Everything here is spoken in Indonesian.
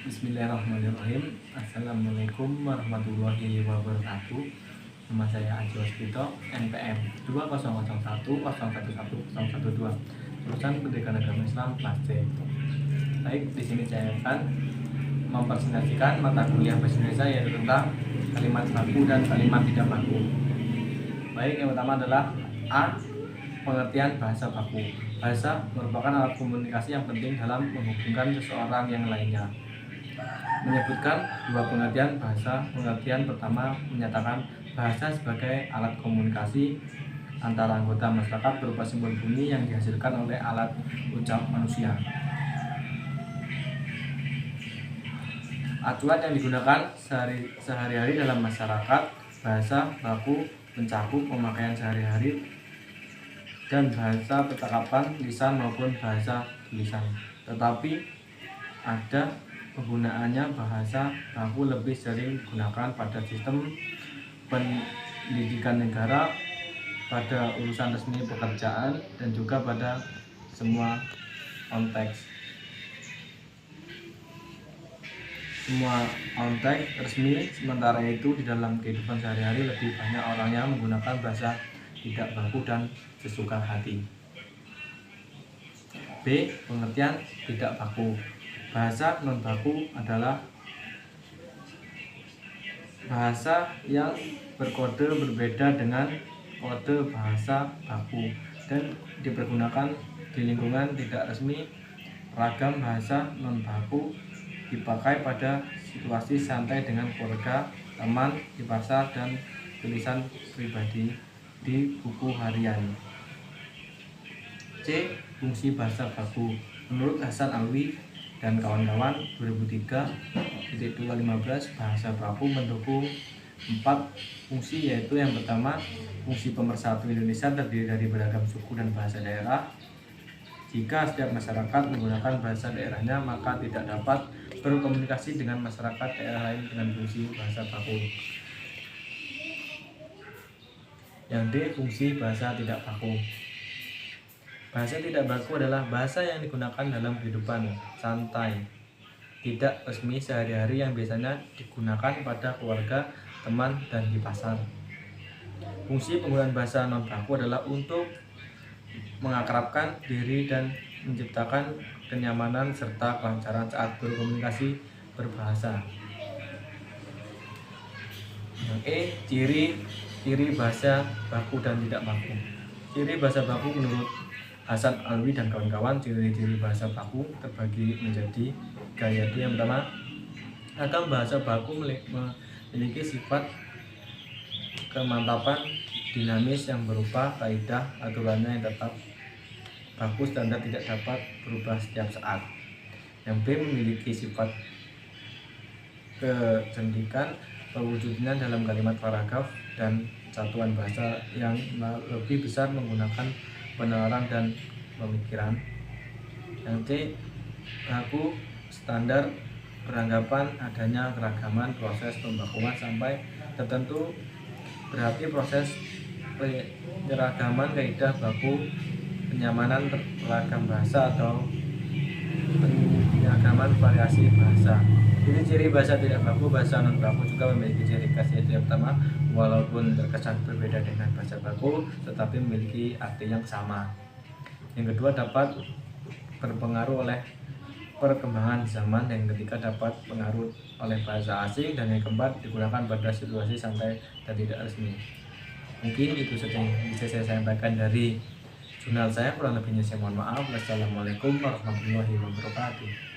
Bismillahirrahmanirrahim. Assalamualaikum warahmatullahi wabarakatuh. Nama saya Aji Waspito, NPM 20010111012, jurusan Pendidikan Agama Islam kelas C. Baik, di sini saya akan mempresentasikan mata kuliah bahasa Indonesia yaitu tentang kalimat baku dan kalimat tidak baku. Baik, yang pertama adalah A. Pengertian bahasa baku. Bahasa merupakan alat komunikasi yang penting dalam menghubungkan seseorang yang lainnya. Menyebutkan dua pengertian bahasa. Pengertian pertama menyatakan bahasa sebagai alat komunikasi antara anggota masyarakat berupa simbol bunyi yang dihasilkan oleh alat ucap manusia. Acuan yang digunakan sehari-hari dalam masyarakat. Bahasa baku mencakup pemakaian sehari-hari dan bahasa percakapan lisan maupun bahasa tulisan. Tetapi ada penggunaannya bahasa baku lebih sering digunakan pada sistem pendidikan negara, pada urusan resmi pekerjaan, dan juga pada semua konteks. Semua konteks resmi, sementara itu di dalam kehidupan sehari-hari lebih banyak orang yang menggunakan bahasa tidak baku dan sesuka hati. B. Pengertian tidak baku. Bahasa non baku adalah bahasa yang berkode berbeda dengan kode bahasa baku dan dipergunakan di lingkungan tidak resmi. Ragam bahasa non baku dipakai pada situasi santai dengan keluarga, teman, di pasar, dan tulisan pribadi di buku harian. C. Fungsi bahasa baku. Menurut Hasan Alwi dan kawan-kawan 2003.215, bahasa baku mendukung 4 fungsi, yaitu yang pertama, fungsi pemersatu Indonesia terdiri dari beragam suku dan bahasa daerah. Jika setiap masyarakat menggunakan bahasa daerahnya, maka tidak dapat berkomunikasi dengan masyarakat daerah lain dengan fungsi bahasa baku. Yang D. Fungsi bahasa tidak baku. Bahasa tidak baku adalah bahasa yang digunakan dalam kehidupan santai, tidak resmi sehari-hari yang biasanya digunakan pada keluarga, teman, dan di pasar. Fungsi penggunaan bahasa non baku adalah untuk mengakrabkan diri dan menciptakan kenyamanan serta kelancaran saat berkomunikasi berbahasa. Yang E. Ciri bahasa baku dan tidak baku. Ciri bahasa baku menurut Hasan Alwi dan kawan-kawan, ciri-ciri bahasa baku terbagi menjadi 3, yaitu yang pertama, ragam bahasa baku memiliki sifat kemantapan dinamis yang berupa kaidah aturannya yang tetap baku, standar, tidak dapat berubah setiap saat. Yang B. Memiliki sifat kecendikan pewujudannya dalam kalimat paragraf dan satuan bahasa yang lebih besar menggunakan penalaran dan pemikiran. Yang C. Baku, standar, beranggapan adanya keragaman proses pembakuan sampai tertentu, berarti proses penyeragaman kaidah baku, penyamanan ragam bahasa atau penyeragaman variasi bahasa. Ini ciri bahasa tidak baku. Bahasa non baku juga memiliki ciri khas, yaitu yang pertama, walaupun terkesan berbeda dengan bahasa baku, tetapi memiliki arti yang sama. Yang kedua, dapat berpengaruh oleh perkembangan zaman. Yang ketiga, dapat pengaruh oleh bahasa asing. Dan yang keempat, digunakan pada situasi santai dan tidak resmi. Mungkin itu saja yang bisa saya sampaikan dari jurnal saya. Kurang lebihnya saya mohon maaf. Wassalamualaikum warahmatullahi wabarakatuh.